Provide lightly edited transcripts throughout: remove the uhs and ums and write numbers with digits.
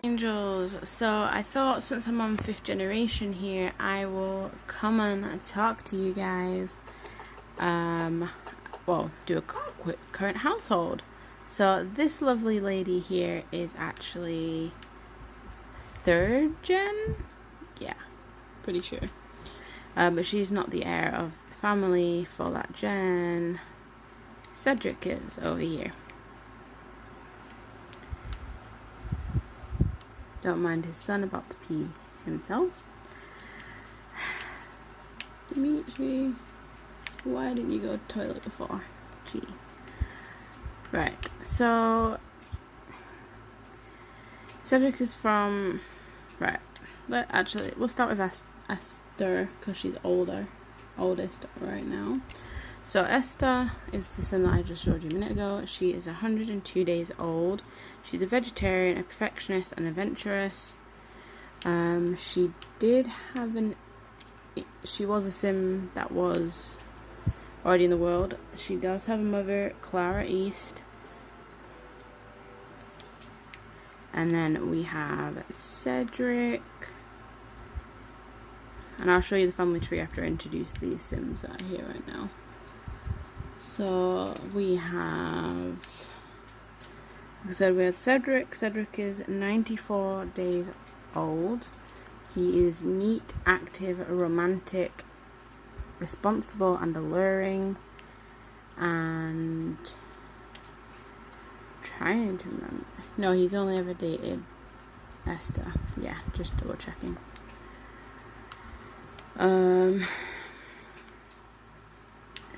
Angels, so I thought since I'm on 5th generation here, I will come and talk to you guys. Well, do a quick current household. So this lovely lady here is actually 3rd gen? Yeah, pretty sure. But she's not the heir of the family for that gen. Cedric is over here. Don't mind his son about to pee himself. Dimitri, why didn't you go to the toilet before? Gee. Right, so Cedric is from, right, actually, we'll start with Esther, because she's oldest right now. So Esther is the sim that I just showed you a minute ago. She is 102 days old. She's a vegetarian, a perfectionist, and adventurous. She was a sim that was already in the world. She does have a mother, Clara East. And then we have Cedric. And I'll show you the family tree after I introduce these sims that are here right now. So we have, like I said, we had Cedric. Cedric is 94 days old. He is neat, active, romantic, responsible, and alluring. And trying to remember. No, he's only ever dated Esther. Yeah, just double checking.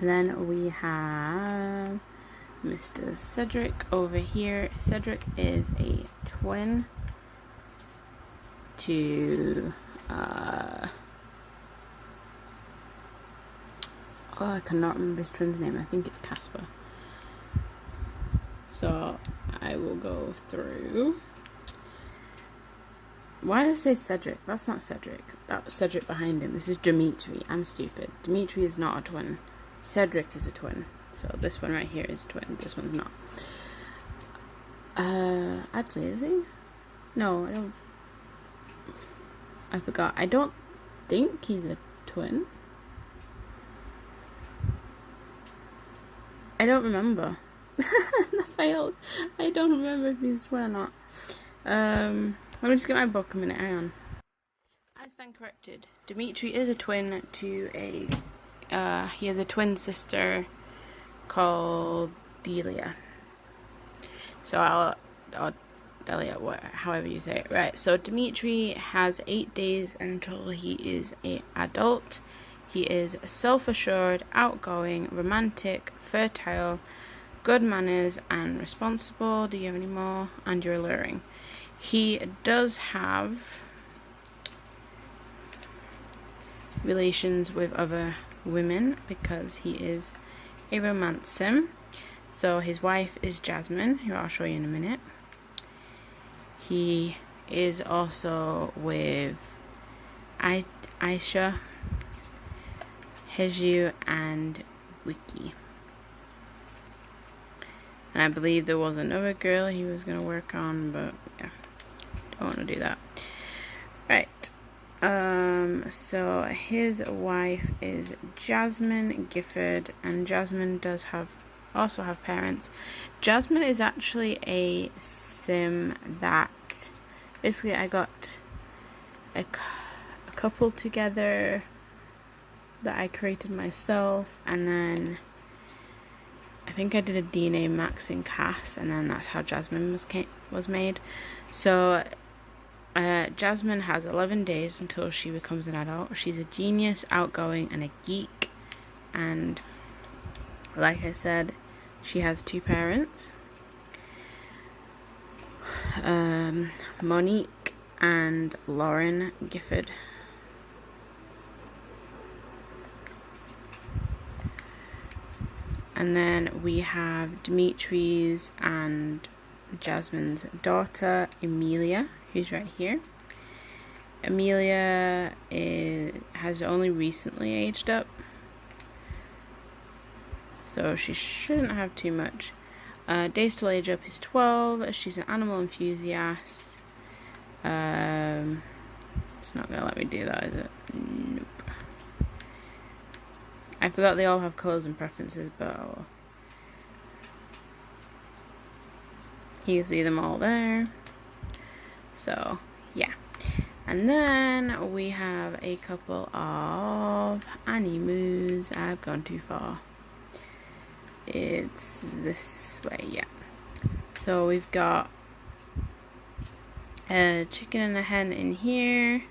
Then we have Mr. Cedric over here. Cedric is a twin to oh, I cannot remember his twin's name. I think it's Casper. So I will go through. Why did I say Cedric? That's not Cedric. That's Cedric behind him. This is Dimitri. I'm stupid. Dimitri is not a twin. Cedric is a twin. So this one right here is a twin. This one's not. Actually, is he? No, I don't. I forgot. I don't think he's a twin. I don't remember. I failed. I don't remember if he's a twin or not. Let me just get my book a minute. Hang on. I stand corrected. Dimitri is a twin to a. He has a twin sister called Delia. So Delia, however you say it. Right. So Dimitri has 8 days until he is an adult. He is self-assured, outgoing, romantic, fertile, good manners, and responsible. Do you have any more? And you're alluring. He does have relations with other women because he is a romance sim. So his wife is Jasmine, who I'll show you in a minute. He is also with Aisha, Heju, and Wiki. And I believe there was another girl he was going to work on, but yeah, don't want to do that. Right. So his wife is Jasmine Gifford, and Jasmine does also have parents. Jasmine is actually a sim that basically I got a couple together that I created myself, and then I think I did a DNA max in Cass, and then that's how Jasmine was made. So Jasmine has 11 days until she becomes an adult. She's a genius, outgoing, and a geek. And like I said, she has 2 parents, Monique and Lauren Gifford. And then we have Dimitri's and Jasmine's daughter, Emilia, who's right here. Emilia has only recently aged up. so she shouldn't have too much. Days till age up is 12. She's an animal enthusiast. It's not gonna let me do that, is it? Nope. I forgot they all have colours and preferences, but you can see them all there. So yeah, and then we have a couple of animus. I've gone too far. It's this way, yeah. So we've got a chicken and a hen in here,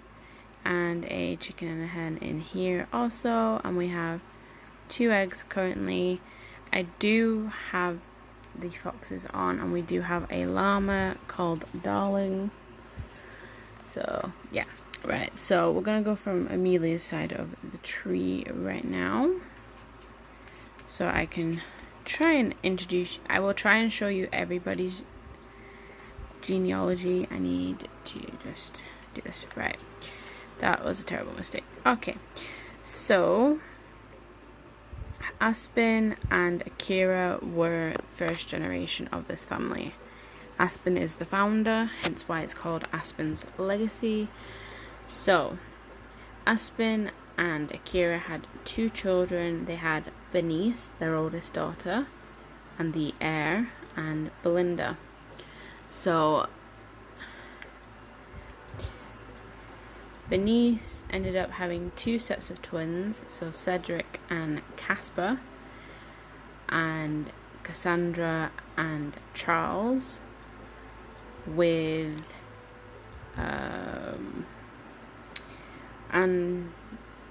and a chicken and a hen in here also, and we have 2 eggs currently. I do have the foxes on, and we do have a llama called Darling. So yeah, right, so we're gonna go from Amelia's side of the tree right now, so I can try and I will try and show you everybody's genealogy. I need to just do this right. That was a terrible mistake. Okay, so Aspen and Akira were first generation of this family. Aspen is the founder, hence why it's called Aspen's Legacy. So Aspen and Akira had 2 children. They had Bernice, their oldest daughter, and the heir, and Belinda. So Bernice ended up having 2 sets of twins, so Cedric and Casper, and Cassandra and Charles, with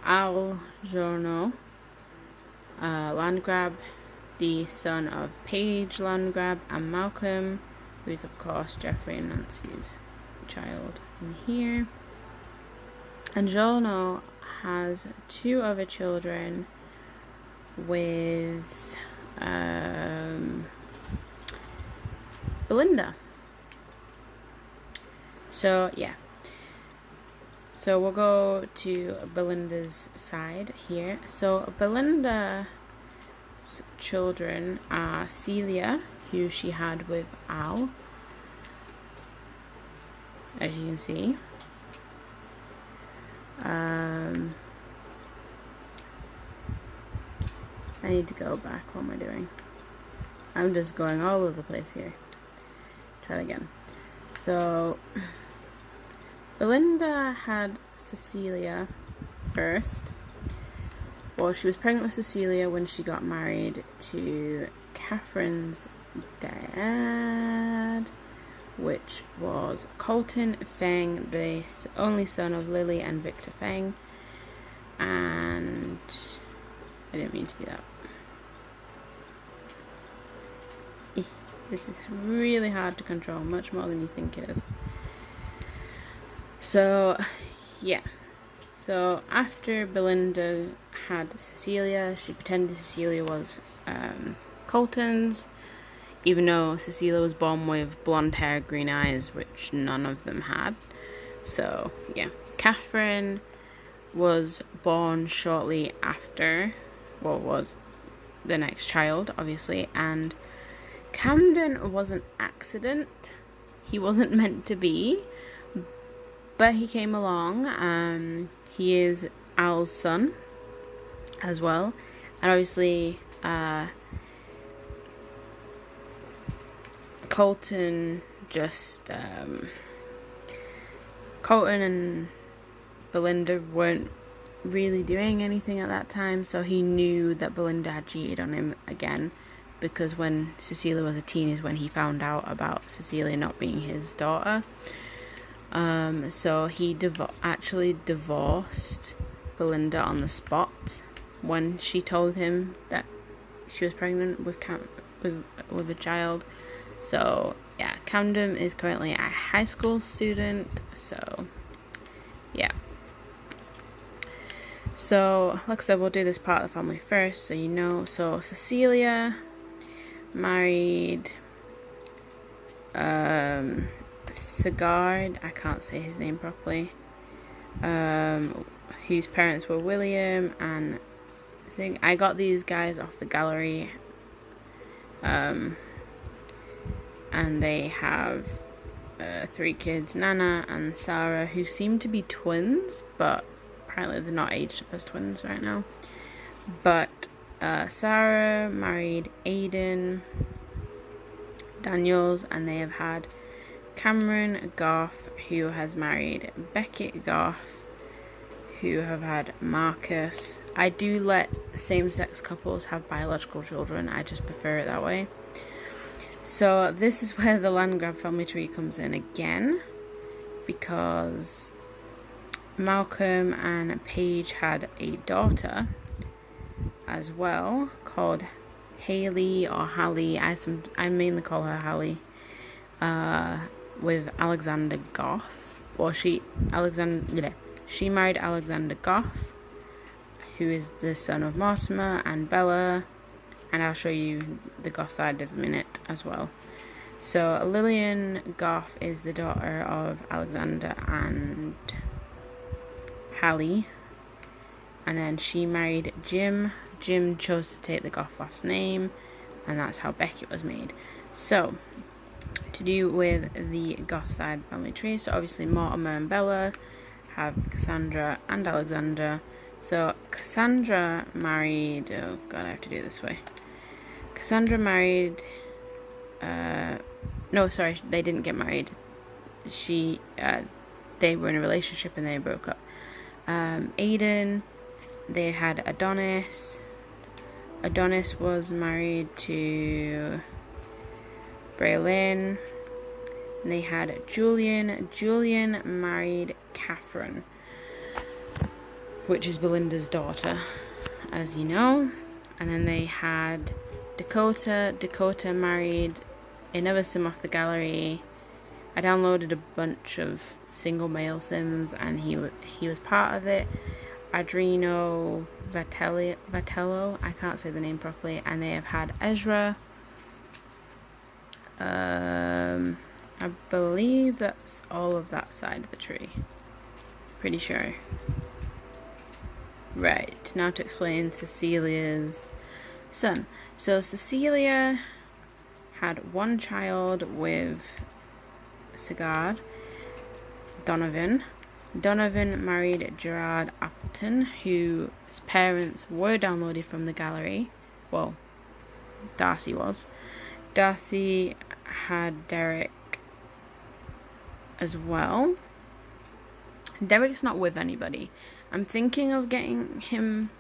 Algerno Landgrab, the son of Paige Landgrab, and Malcolm, who is of course Jeffrey and Nancy's child in here. Angelz has 2 other children with Belinda. So yeah, so we'll go to Belinda's side here. So Belinda's children are Celia, who she had with Al, as you can see. I need to go back. What am I doing? I'm just going all over the place here. Try it again. So Belinda had Cecilia first. Well, she was pregnant with Cecilia when she got married to Catherine's dad, which was Colton Feng, the only son of Lily and Victor Feng. And I didn't mean to do that. This is really hard to control, much more than you think it is. So yeah, so after Belinda had Cecilia, she pretended Cecilia was Colton's, even though Cecilia was born with blonde hair, green eyes, which none of them had. So yeah, Catherine was born shortly after what was the next child, obviously, and Camden was an accident. He wasn't meant to be, but he came along. He is Al's son as well, and obviously Colton and Belinda weren't really doing anything at that time, so he knew that Belinda had cheated on him again, because when Cecilia was a teen is when he found out about Cecilia not being his daughter. So he actually divorced Belinda on the spot when she told him that she was pregnant with a child. So yeah, Camden is currently a high school student. So yeah. So like I said, we'll do this part of the family first, so you know. So Cecilia married Sigard, I can't say his name properly, whose parents were William and I got these guys off the gallery, and they have 3 kids, Nana and Sarah, who seem to be twins, but apparently they're not aged up as twins right now. But Sarah married Aidan Daniels, and they have had Cameron Goff, who has married Beckett Goff, who have had Marcus. I do let same-sex couples have biological children, I just prefer it that way. So this is where the land grab family tree comes in again, because Malcolm and Paige had a daughter as well called Haley or Hallie. I mainly call her Hallie. With Alexander Goff. Well, she married Alexander Goff, who is the son of Mortimer and Bella, and I'll show you the Goff side in a minute as well. So Lillian Goff is the daughter of Alexander and Hallie, and then she married Jim. Jim chose to take the Goff name, and that's how Beckett was made. So, to do with the Goff side family tree, so obviously Mortimer and Bella have Cassandra and Alexander. So Cassandra married, oh god, I have to do it this way. Cassandra married, no, sorry, they didn't get married. They were in a relationship and they broke up. Aidan, they had Adonis. Adonis was married to Braylon. They had Julian. Julian married Catherine, which is Belinda's daughter, as you know. And then they had Dakota. Dakota married another sim off the gallery. I downloaded a bunch of single male sims, and he was part of it. Adreno Vatello, I can't say the name properly, and they have had Ezra. I believe that's all of that side of the tree. Pretty sure. Right, now to explain Cecilia's son. So Cecilia had one child with Sigurd, Donovan. Donovan married Gerard Appleton, whose parents were downloaded from the gallery. Well, Darcy was. Darcy had Derek as well. Derek's not with anybody. I'm thinking of getting him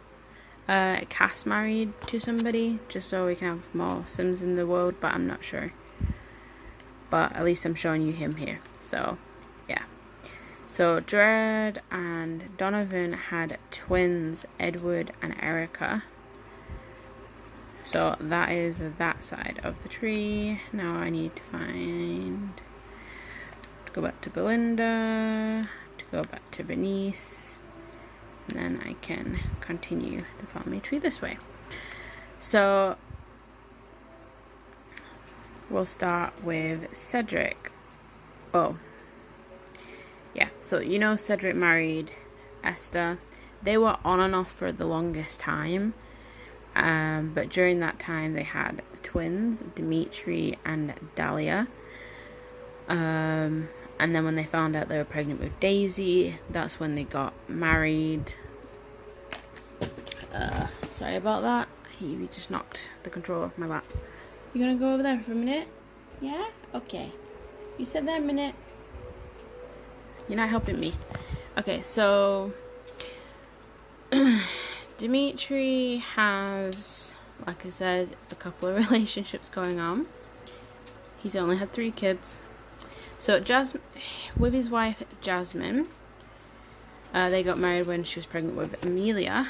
Cass married to somebody, just so we can have more Sims in the world, but I'm not sure. But at least I'm showing you him here. So, yeah. So, Gerard and Donovan had twins, Edward and Erica. So, that is that side of the tree. Now I need to go back to Belinda, to go back to Bernice, and then I can continue the family tree this way. So, we'll start with Cedric. Oh, yeah, so you know Cedric married Esther. They were on and off for the longest time, but during that time they had twins, Dimitri and Dahlia. And then when they found out they were pregnant with Daisy, that's when they got married. Sorry about that. He just knocked the controller off my lap. You gonna go over there for a minute? Yeah? Okay. You said that a minute. You're not helping me. Okay, so Dimitri has, like I said, a couple of relationships going on. He's only had 3 kids. So with his wife Jasmine, they got married when she was pregnant with Amelia.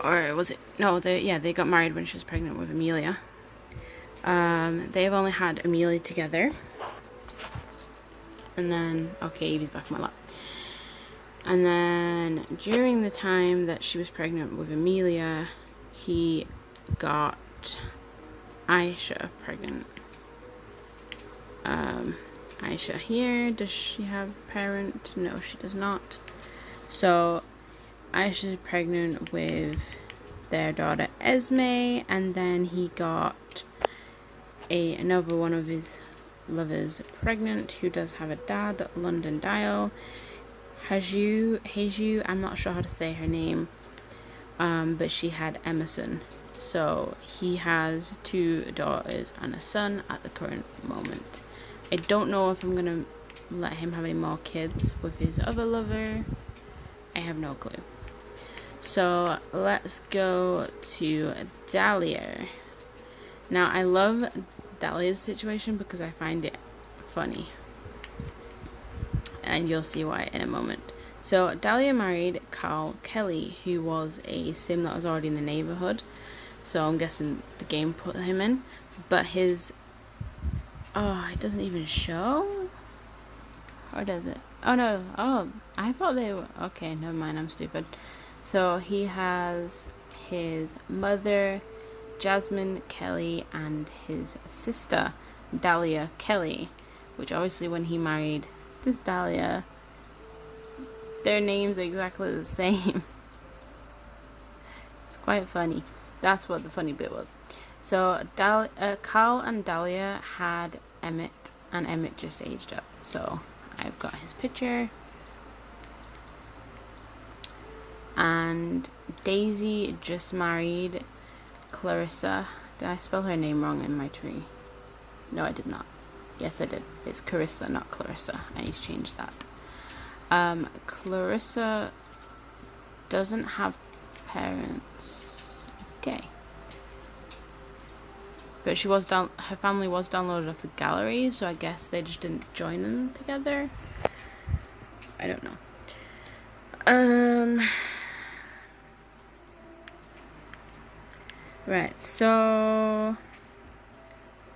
Or was it? No, they got married when she was pregnant with Amelia. They've only had Amelia together. And then, okay, Evie's back in my lap. And then during the time that she was pregnant with Amelia, he got Aisha pregnant. Aisha here, does she have a parent? No, she does not. So Aisha is pregnant with their daughter Esme, and then he got another one of his lovers pregnant, who does have a dad, London Dial. Heju, I'm not sure how to say her name, but she had Emerson. So he has 2 daughters and a son at the current moment. I don't know if I'm gonna let him have any more kids with his other lover. I have no clue. So let's go to Dahlia. Now I love Dahlia's situation because I find it funny, and you'll see why in a moment. So Dahlia married Carl Kelly, who was a sim that was already in the neighborhood, so I'm guessing the game put him in. But his it doesn't even show, or does it? Oh no, I thought they were, okay, never mind, I'm stupid. So he has his mother Jasmine Kelly and his sister Dahlia Kelly, which obviously when he married this Dahlia, their names are exactly the same. It's quite funny. That's what the funny bit was. So Carl and Dahlia had Emmett, and Emmett just aged up. So I've got his picture. And Daisy just married Clarissa. Did I spell her name wrong in my tree? No, I did not. Yes, I did. It's Carissa, not Clarissa. I need to change that. Clarissa doesn't have parents. Okay. But she was her family was downloaded off the gallery, so I guess they just didn't join them together. I don't know. Right, so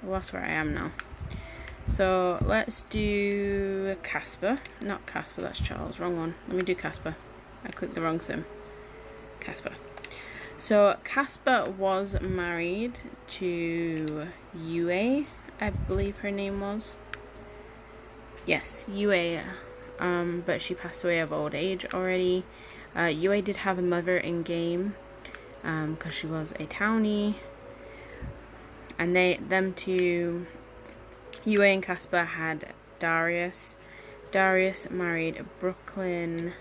I lost where I am now. So let's do Casper. Not Casper, that's Charles. Wrong one. Let me do Casper. I clicked the wrong sim. Casper. So Casper was married to Yue, I believe her name was. Yes, Yue. But she passed away of old age already. Yue did have a mother in game, because she was a townie. And them two, Yue and Casper, had Darius. Darius married Brooklyn,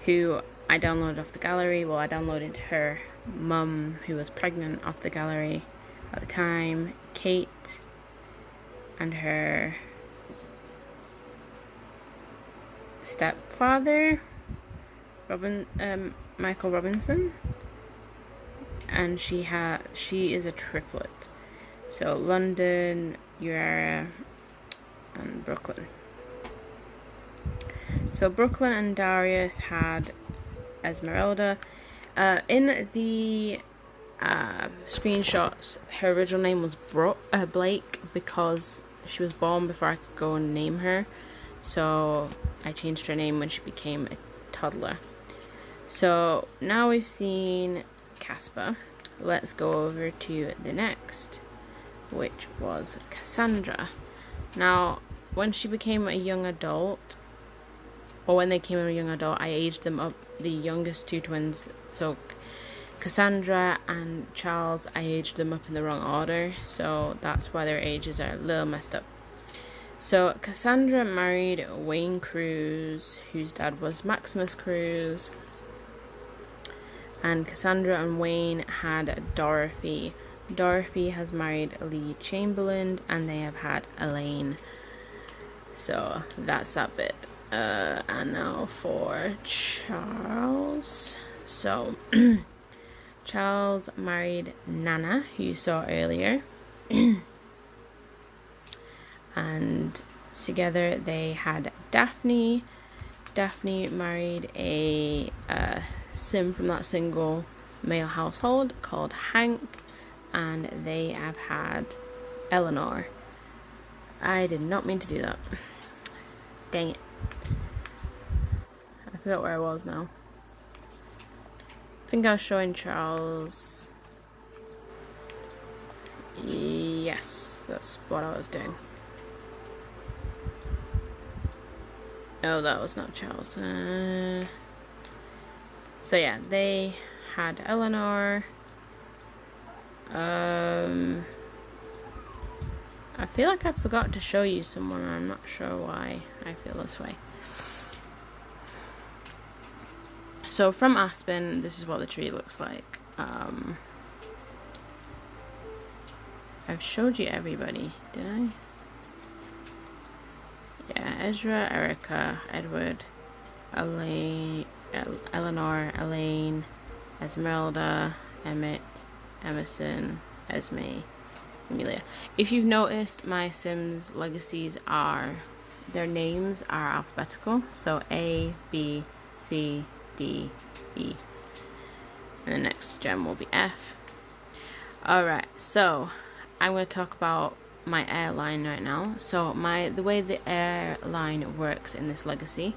who I downloaded off the gallery. Well, I downloaded her mum, who was pregnant, off the gallery at the time. Kate and her stepfather, Michael Robinson, and she is a triplet. So London, Uriah, and Brooklyn. So Brooklyn and Darius had Esmeralda. In the screenshots, her original name was Blake, because she was born before I could go and name her. So I changed her name when she became a toddler. So now we've seen Casper. Let's go over to the next, which was Cassandra. Now, when she became a young adult, or when they came a young adult, I aged them up. The youngest 2 twins, so Cassandra and Charles, I aged them up in the wrong order, so that's why their ages are a little messed up. So Cassandra married Wayne Cruz, whose dad was Maximus Cruz, and Cassandra and Wayne had Dorothy. Dorothy has married Lee Chamberlain, and they have had Elaine. So that's that bit. And now for Charles. So Charles married Nana, who you saw earlier. And together they had Daphne. Daphne married a sim from that single male household called Hank, and they have had Eleanor. I did not mean to do that. Dang it. I forgot where I was now. I think I was showing Charles. Yes, that's what I was doing. Oh, that was not Charles. So yeah, they had Eleanor. I feel like I forgot to show you someone, and I'm not sure why I feel this way. So from Aspen, this is what the tree looks like. I've showed you everybody, did I? Yeah, Ezra, Erica, Edward, Eleanor, Elaine, Esmeralda, Emmett, Emerson, Esme, Amelia. If you've noticed, my Sims legacies their names are alphabetical. So A, B, C, D, E. And the next gem will be F. Alright, so I'm going to talk about my airline right now. So the way the airline works in this legacy,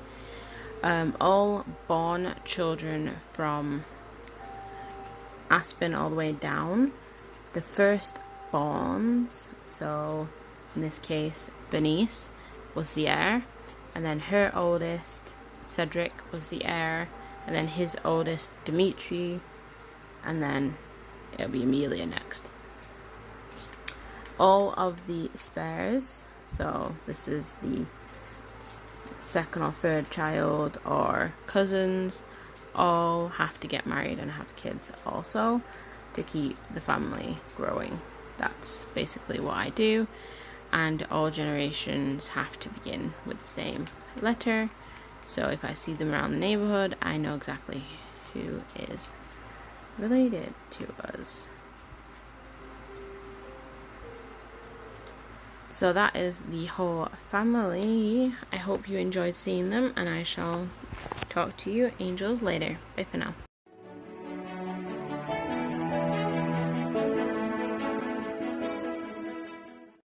all born children from Aspen all the way down, the first borns, so in this case Bernice was the heir, and then her oldest Cedric was the heir, and then his oldest Dimitri, and then it'll be Amelia next. All of the spares, so this is the second or third child or cousins, all have to get married and have kids also to keep the family growing. That's basically what I do, and all generations have to begin with the same letter. So if I see them around the neighborhood, I know exactly who is related to us. So that is the whole family. I hope you enjoyed seeing them, and I shall talk to you angels later. Bye for now.